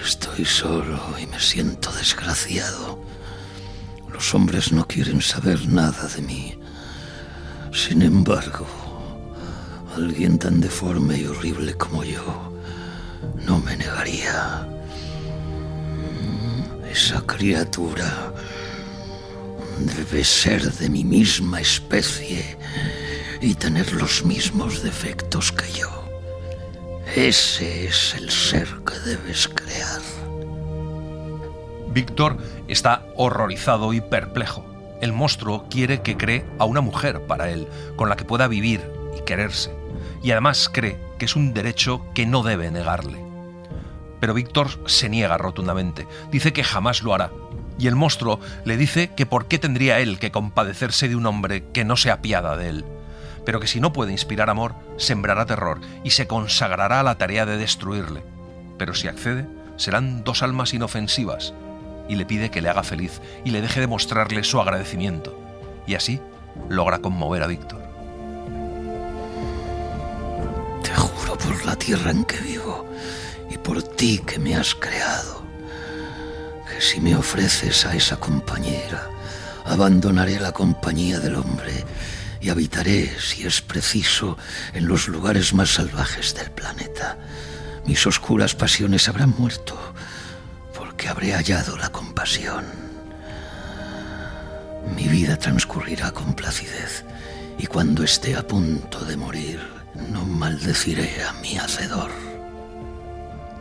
Estoy solo y me siento desgraciado. Los hombres no quieren saber nada de mí. Sin embargo, alguien tan deforme y horrible como yo no me negaría. Esa criatura debe ser de mi misma especie y tener los mismos defectos que yo. Ese es el ser que debes crear. Víctor está horrorizado y perplejo. El monstruo quiere que cree a una mujer para él, con la que pueda vivir y quererse. Y además cree que es un derecho que no debe negarle. Pero Víctor se niega rotundamente. Dice que jamás lo hará. Y el monstruo le dice que por qué tendría él que compadecerse de un hombre que no se apiada de él. Pero que si no puede inspirar amor, sembrará terror y se consagrará a la tarea de destruirle. Pero si accede, serán dos almas inofensivas. Y le pide que le haga feliz y le deje demostrarle su agradecimiento. Y así logra conmover a Víctor. Te juro por la tierra en que vivo y por ti que me has creado, que si me ofreces a esa compañera, abandonaré la compañía del hombre y habitaré, si es preciso, en los lugares más salvajes del planeta. Mis oscuras pasiones habrán muerto, porque habré hallado la compasión. Mi vida transcurrirá con placidez, y cuando esté a punto de morir, no maldeciré a mi hacedor.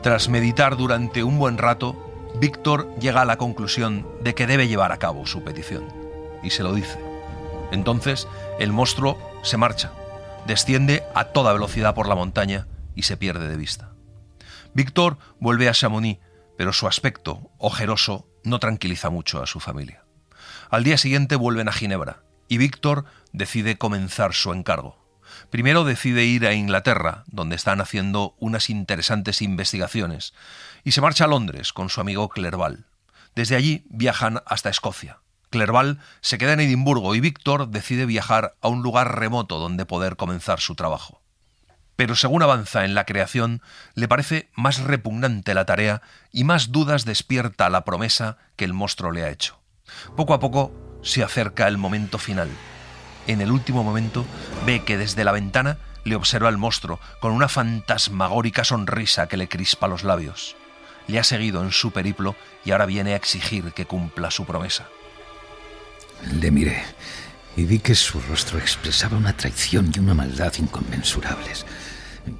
Tras meditar durante un buen rato, Víctor llega a la conclusión de que debe llevar a cabo su petición, y se lo dice. Entonces, el monstruo se marcha, desciende a toda velocidad por la montaña y se pierde de vista. Víctor vuelve a Chamonix, pero su aspecto ojeroso no tranquiliza mucho a su familia. Al día siguiente vuelven a Ginebra y Víctor decide comenzar su encargo. Primero decide ir a Inglaterra, donde están haciendo unas interesantes investigaciones, y se marcha a Londres con su amigo Clerval. Desde allí viajan hasta Escocia. Clerval se queda en Edimburgo y Víctor decide viajar a un lugar remoto donde poder comenzar su trabajo. Pero según avanza en la creación, le parece más repugnante la tarea y más dudas despierta la promesa que el monstruo le ha hecho. Poco a poco se acerca el momento final. En el último momento ve que desde la ventana le observa el monstruo con una fantasmagórica sonrisa que le crispa los labios. Le ha seguido en su periplo y ahora viene a exigir que cumpla su promesa. Le miré y vi que su rostro expresaba una traición y una maldad inconmensurables.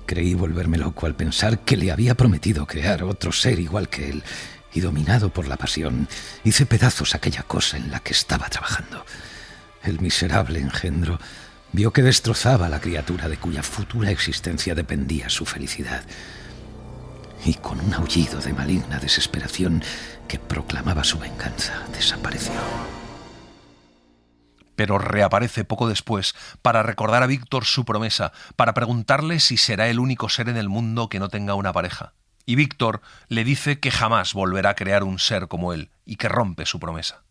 Creí volverme loco al pensar que le había prometido crear otro ser igual que él, y dominado por la pasión, hice pedazos aquella cosa en la que estaba trabajando. El miserable engendro vio que destrozaba a la criatura de cuya futura existencia dependía su felicidad, y con un aullido de maligna desesperación que proclamaba su venganza, desapareció. Pero reaparece poco después para recordar a Víctor su promesa, para preguntarle si será el único ser en el mundo que no tenga una pareja. Y Víctor le dice que jamás volverá a crear un ser como él y que rompe su promesa.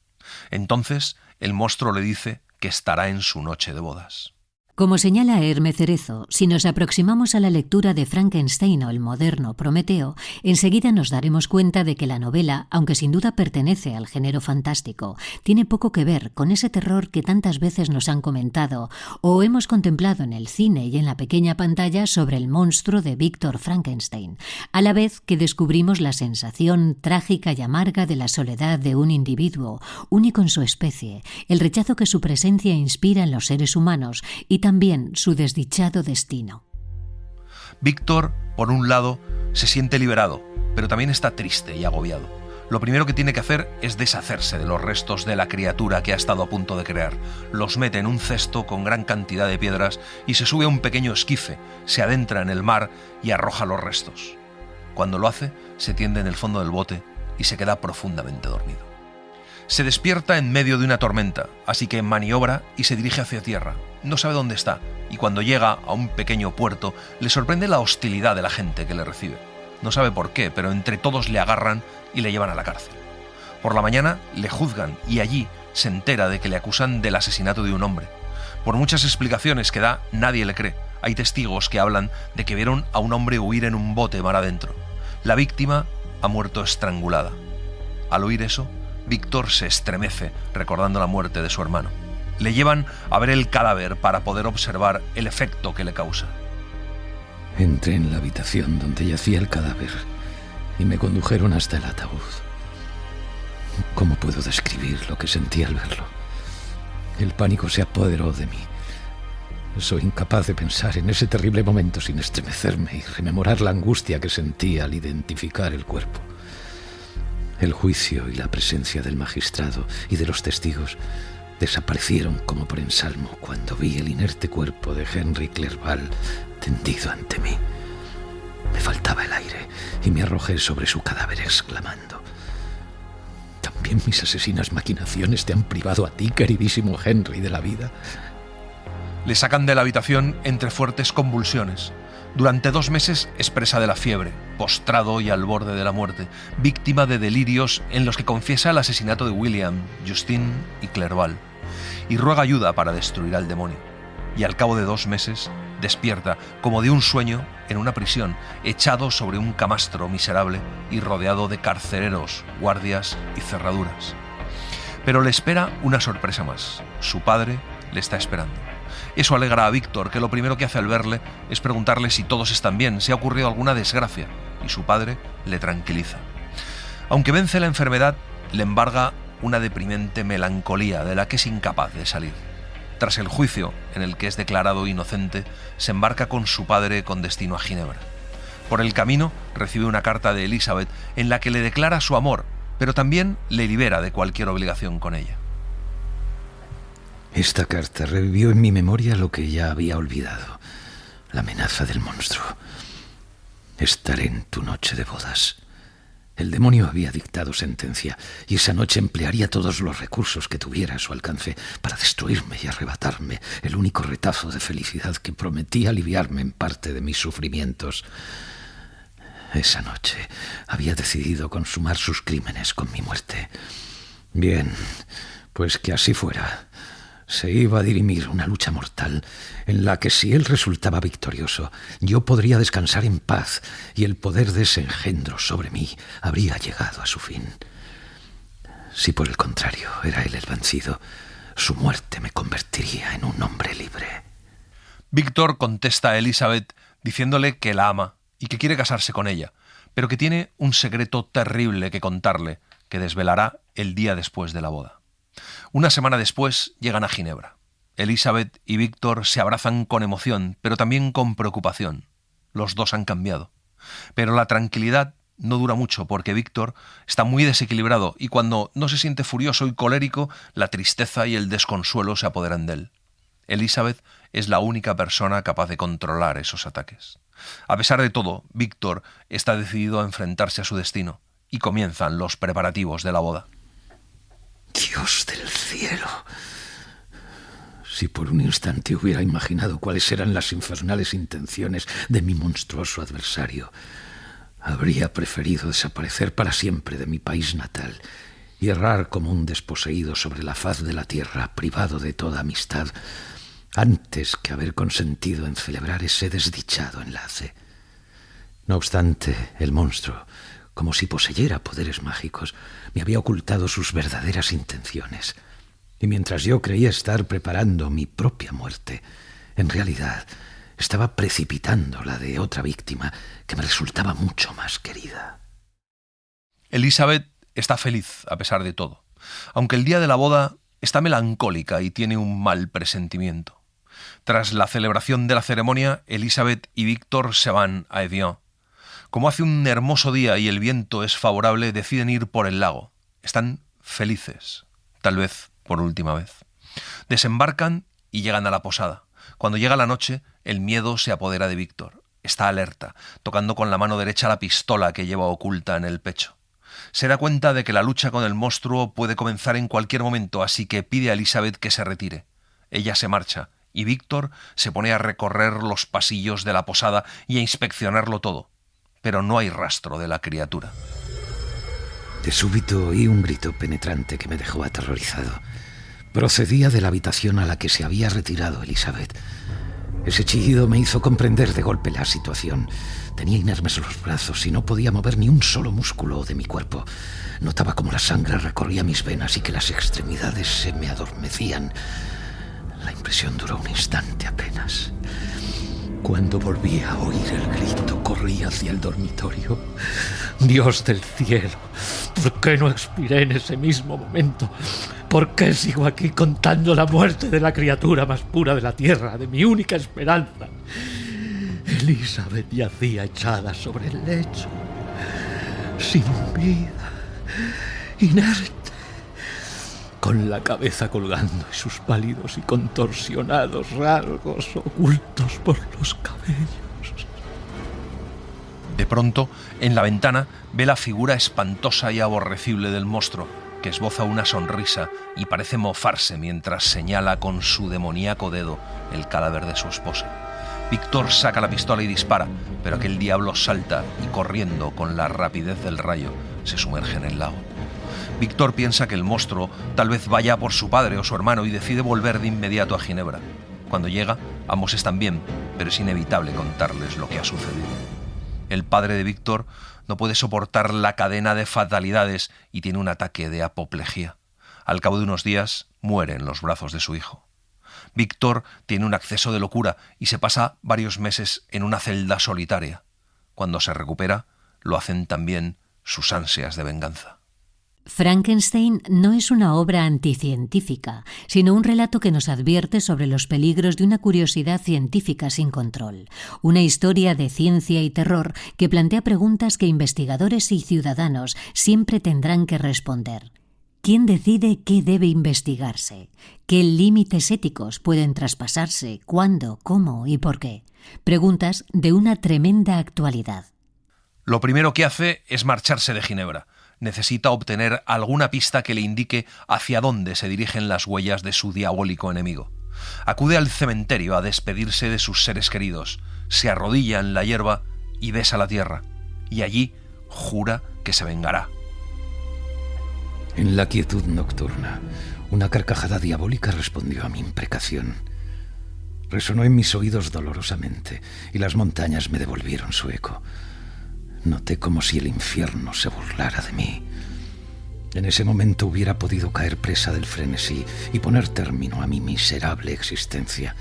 Entonces el monstruo le dice que estará en su noche de bodas. Como señala Herme Cerezo, si nos aproximamos a la lectura de Frankenstein o el moderno Prometeo, enseguida nos daremos cuenta de que la novela, aunque sin duda pertenece al género fantástico, tiene poco que ver con ese terror que tantas veces nos han comentado o hemos contemplado en el cine y en la pequeña pantalla sobre el monstruo de Víctor Frankenstein, a la vez que descubrimos la sensación trágica y amarga de la soledad de un individuo, único en su especie, el rechazo que su presencia inspira en los seres humanos y también su desdichado destino. Víctor, por un lado, se siente liberado, pero también está triste y agobiado. Lo primero que tiene que hacer es deshacerse de los restos de la criatura que ha estado a punto de crear. Los mete en un cesto con gran cantidad de piedras y se sube a un pequeño esquife, se adentra en el mar y arroja los restos. Cuando lo hace, se tiende en el fondo del bote y se queda profundamente dormido. Se despierta en medio de una tormenta, así que maniobra y se dirige hacia tierra. No sabe dónde está, y cuando llega a un pequeño puerto, le sorprende la hostilidad de la gente que le recibe. No sabe por qué, pero entre todos le agarran y le llevan a la cárcel. Por la mañana le juzgan y allí se entera de que le acusan del asesinato de un hombre. Por muchas explicaciones que da, nadie le cree. Hay testigos que hablan de que vieron a un hombre huir en un bote mar adentro. La víctima ha muerto estrangulada. Al oír eso, Víctor se estremece recordando la muerte de su hermano. Le llevan a ver el cadáver para poder observar el efecto que le causa. Entré en la habitación donde yacía el cadáver y me condujeron hasta el ataúd. ¿Cómo puedo describir lo que sentí al verlo? El pánico se apoderó de mí. Soy incapaz de pensar en ese terrible momento sin estremecerme y rememorar la angustia que sentí al identificar el cuerpo. El juicio y la presencia del magistrado y de los testigos desaparecieron como por ensalmo cuando vi el inerte cuerpo de Henry Clerval tendido ante mí. Me faltaba el aire y me arrojé sobre su cadáver exclamando: ¿también mis asesinas maquinaciones te han privado a ti, queridísimo Henry, de la vida? Le sacan de la habitación entre fuertes convulsiones. Durante 2 meses es presa de la fiebre, postrado y al borde de la muerte, víctima de delirios en los que confiesa el asesinato de William, Justine y Clerval, y ruega ayuda para destruir al demonio. Y al cabo de 2 meses despierta, como de un sueño, en una prisión, echado sobre un camastro miserable y rodeado de carceleros, guardias y cerraduras. Pero le espera una sorpresa más. Su padre le está esperando. Eso alegra a Víctor, que lo primero que hace al verle es preguntarle si todos están bien, si ha ocurrido alguna desgracia, y su padre le tranquiliza. Aunque vence la enfermedad, le embarga una deprimente melancolía de la que es incapaz de salir. Tras el juicio, en el que es declarado inocente, se embarca con su padre con destino a Ginebra. Por el camino recibe una carta de Elizabeth en la que le declara su amor, pero también le libera de cualquier obligación con ella. Esta carta revivió en mi memoria lo que ya había olvidado: la amenaza del monstruo. Estaré en tu noche de bodas. El demonio había dictado sentencia y esa noche emplearía todos los recursos que tuviera a su alcance para destruirme y arrebatarme el único retazo de felicidad que prometía aliviarme en parte de mis sufrimientos. Esa noche había decidido consumar sus crímenes con mi muerte. Bien, pues que así fuera. Se iba a dirimir una lucha mortal en la que, si él resultaba victorioso, yo podría descansar en paz y el poder de ese engendro sobre mí habría llegado a su fin. Si por el contrario era él el vencido, su muerte me convertiría en un hombre libre. Víctor contesta a Elizabeth diciéndole que la ama y que quiere casarse con ella, pero que tiene un secreto terrible que contarle, que desvelará el día después de la boda. Una semana después llegan a Ginebra. Elizabeth y Víctor se abrazan con emoción, pero también con preocupación. Los dos han cambiado. Pero la tranquilidad no dura mucho porque Víctor está muy desequilibrado y cuando no se siente furioso y colérico, la tristeza y el desconsuelo se apoderan de él. Elizabeth es la única persona capaz de controlar esos ataques. A pesar de todo, Víctor está decidido a enfrentarse a su destino y comienzan los preparativos de la boda. Dios del cielo. Si por un instante hubiera imaginado cuáles eran las infernales intenciones de mi monstruoso adversario, habría preferido desaparecer para siempre de mi país natal y errar como un desposeído sobre la faz de la tierra, privado de toda amistad, antes que haber consentido en celebrar ese desdichado enlace. No obstante, el monstruo, como si poseyera poderes mágicos, me había ocultado sus verdaderas intenciones. Y mientras yo creía estar preparando mi propia muerte, en realidad estaba precipitando la de otra víctima que me resultaba mucho más querida. Elizabeth está feliz a pesar de todo, aunque el día de la boda está melancólica y tiene un mal presentimiento. Tras la celebración de la ceremonia, Elizabeth y Víctor se van a Evian. Como hace un hermoso día y el viento es favorable, deciden ir por el lago. Están felices, tal vez por última vez. Desembarcan y llegan a la posada. Cuando llega la noche, el miedo se apodera de Víctor. Está alerta, tocando con la mano derecha la pistola que lleva oculta en el pecho. Se da cuenta de que la lucha con el monstruo puede comenzar en cualquier momento, así que pide a Elizabeth que se retire. Ella se marcha y Víctor se pone a recorrer los pasillos de la posada y a inspeccionarlo todo. Pero no hay rastro de la criatura. De súbito oí un grito penetrante que me dejó aterrorizado. Procedía de la habitación a la que se había retirado Elizabeth. Ese chillido me hizo comprender de golpe la situación. Tenía inermes los brazos y no podía mover ni un solo músculo de mi cuerpo. Notaba como la sangre recorría mis venas y que las extremidades se me adormecían. La impresión duró un instante apenas. Cuando volví a oír el grito, corrí hacia el dormitorio. Dios del cielo, ¿por qué no expiré en ese mismo momento? ¿Por qué sigo aquí contando la muerte de la criatura más pura de la tierra, de mi única esperanza? Elizabeth yacía echada sobre el lecho, sin vida, inerte, con la cabeza colgando y sus pálidos y contorsionados rasgos ocultos por los cabellos. De pronto, en la ventana, ve la figura espantosa y aborrecible del monstruo, que esboza una sonrisa y parece mofarse mientras señala con su demoníaco dedo el cadáver de su esposa. Víctor saca la pistola y dispara, pero aquel diablo salta y, corriendo con la rapidez del rayo, se sumerge en el lago. Víctor piensa que el monstruo tal vez vaya por su padre o su hermano y decide volver de inmediato a Ginebra. Cuando llega, ambos están bien, pero es inevitable contarles lo que ha sucedido. El padre de Víctor no puede soportar la cadena de fatalidades y tiene un ataque de apoplejía. Al cabo de unos días, muere en los brazos de su hijo. Víctor tiene un acceso de locura y se pasa varios meses en una celda solitaria. Cuando se recupera, lo hacen también sus ansias de venganza. Frankenstein no es una obra anticientífica, sino un relato que nos advierte sobre los peligros de una curiosidad científica sin control. Una historia de ciencia y terror que plantea preguntas que investigadores y ciudadanos siempre tendrán que responder. ¿Quién decide qué debe investigarse? ¿Qué límites éticos pueden traspasarse? ¿Cuándo? ¿Cómo? ¿Y por qué? Preguntas de una tremenda actualidad. Lo primero que hace es marcharse de Ginebra. Necesita obtener alguna pista que le indique hacia dónde se dirigen las huellas de su diabólico enemigo. Acude al cementerio a despedirse de sus seres queridos, se arrodilla en la hierba y besa la tierra, y allí jura que se vengará. En la quietud nocturna, una carcajada diabólica respondió a mi imprecación. Resonó en mis oídos dolorosamente y las montañas me devolvieron su eco. Noté como si el infierno se burlara de mí. En ese momento hubiera podido caer presa del frenesí y poner término a mi miserable existencia.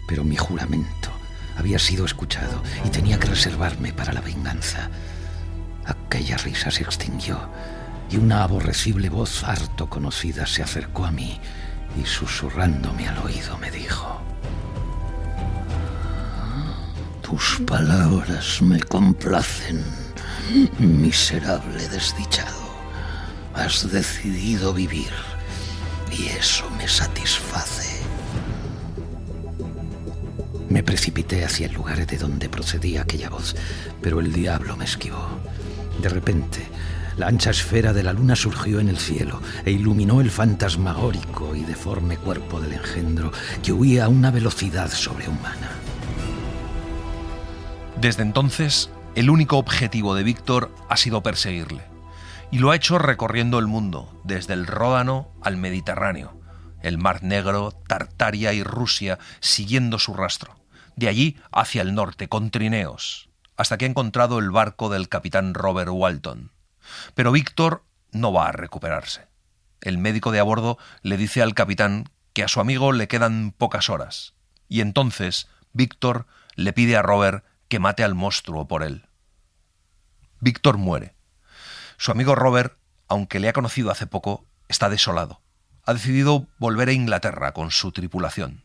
Pero mi juramento había sido escuchado y tenía que reservarme para la venganza. Aquella risa se extinguió y una aborrecible voz harto conocida se acercó a mí y, susurrándome al oído, me dijo: «Tus palabras me complacen, miserable desdichado. Has decidido vivir y eso me satisface». Me precipité hacia el lugar de donde procedía aquella voz, pero el diablo me esquivó. De repente, la ancha esfera de la luna surgió en el cielo e iluminó el fantasmagórico y deforme cuerpo del engendro que huía a una velocidad sobrehumana. Desde entonces, el único objetivo de Víctor ha sido perseguirle. Y lo ha hecho recorriendo el mundo, desde el Ródano al Mediterráneo. el Mar Negro, Tartaria y Rusia siguiendo su rastro, de allí hacia el norte, con trineos, hasta que ha encontrado el barco del capitán Robert Walton. Pero Víctor no va a recuperarse. El médico de a bordo le dice al capitán que a su amigo le quedan pocas horas, y entonces Víctor le pide a Robert que mate al monstruo por él. Víctor muere. Su amigo Robert, aunque le ha conocido hace poco, está desolado. Ha decidido volver a Inglaterra con su tripulación.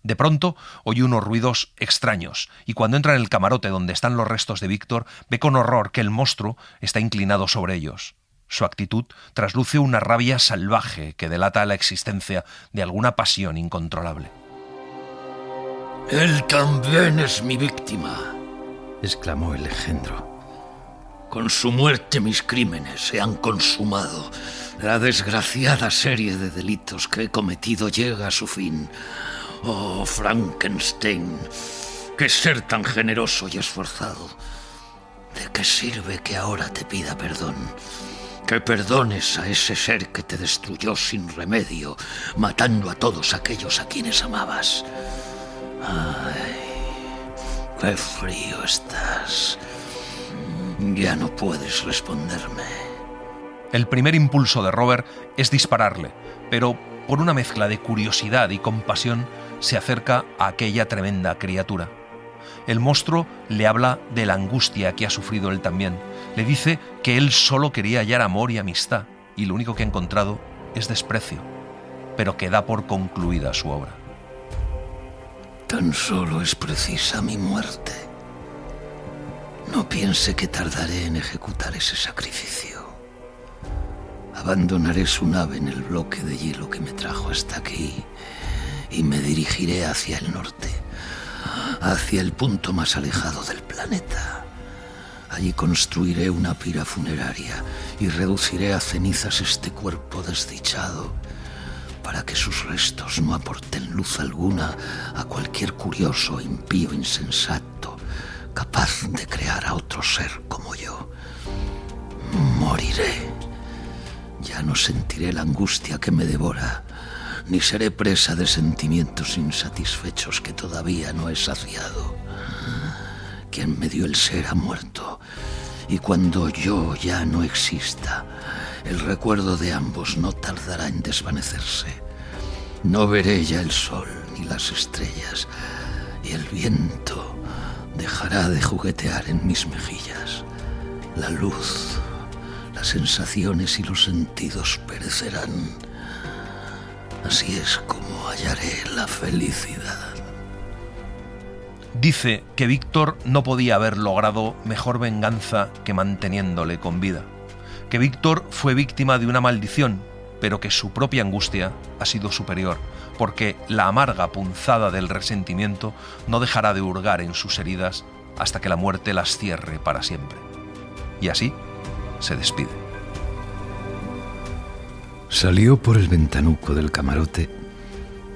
De pronto oye unos ruidos extraños y cuando entra en el camarote donde están los restos de Víctor, ve con horror que el monstruo está inclinado sobre ellos. Su actitud trasluce una rabia salvaje que delata la existencia de alguna pasión incontrolable. «Él también es mi víctima», exclamó el engendro. «Con su muerte mis crímenes se han consumado. La desgraciada serie de delitos que he cometido llega a su fin. Oh, Frankenstein, qué ser tan generoso y esforzado. ¿De qué sirve que ahora te pida perdón? Que perdones a ese ser que te destruyó sin remedio, matando a todos aquellos a quienes amabas. Ay, qué frío estás. Ya no puedes responderme». El primer impulso de Robert es dispararle, pero por una mezcla de curiosidad y compasión se acerca a aquella tremenda criatura. El monstruo le habla de la angustia que ha sufrido él también. Le dice que él solo quería hallar amor y amistad, y lo único que ha encontrado es desprecio, pero que da por concluida su obra. «Tan solo es precisa mi muerte. No piense que tardaré en ejecutar ese sacrificio. Abandonaré su nave en el bloque de hielo que me trajo hasta aquí y me dirigiré hacia el norte, hacia el punto más alejado del planeta. Allí construiré una pira funeraria y reduciré a cenizas este cuerpo desdichado para que sus restos no aporten luz alguna a cualquier curioso, impío, insensato, capaz de crear a otro ser como yo. Moriré. Ya no sentiré la angustia que me devora, ni seré presa de sentimientos insatisfechos que todavía no he saciado. Quien me dio el ser ha muerto, y cuando yo ya no exista, el recuerdo de ambos no tardará en desvanecerse. No veré ya el sol ni las estrellas, y el viento dejará de juguetear en mis mejillas. La luz, las sensaciones y los sentidos perecerán. Así es como hallaré la felicidad». Dice que Víctor no podía haber logrado mejor venganza que manteniéndole con vida, que Víctor fue víctima de una maldición, pero que su propia angustia ha sido superior, porque la amarga punzada del resentimiento no dejará de hurgar en sus heridas hasta que la muerte las cierre para siempre. Y así se despide. Salió por el ventanuco del camarote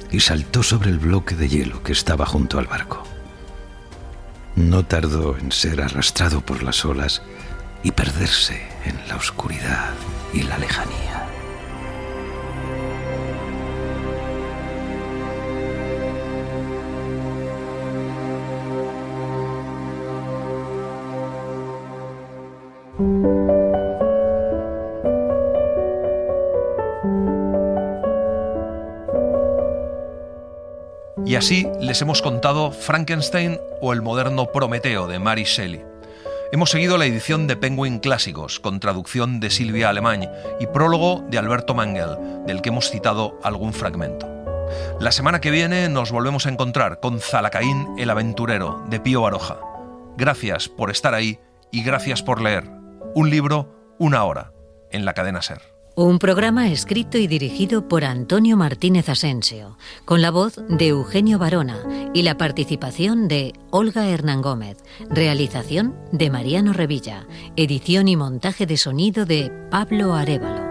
y saltó sobre el bloque de hielo que estaba junto al barco. No tardó en ser arrastrado por las olas y perderse en la oscuridad y la lejanía. Y así les hemos contado Frankenstein o el moderno Prometeo de Mary Shelley. Hemos seguido la edición de Penguin Clásicos, con traducción de Silvia Alemany y prólogo de Alberto Mangel, del que hemos citado algún fragmento. La semana que viene nos volvemos a encontrar con Zalacaín el aventurero, de Pío Baroja. Gracias por estar ahí y gracias por leer. Un libro, una hora, en la cadena SER. Un programa escrito y dirigido por Antonio Martínez Asensio, con la voz de Eugenio Barona y la participación de Olga Hernán Gómez, realización de Mariano Revilla, edición y montaje de sonido de Pablo Arévalo.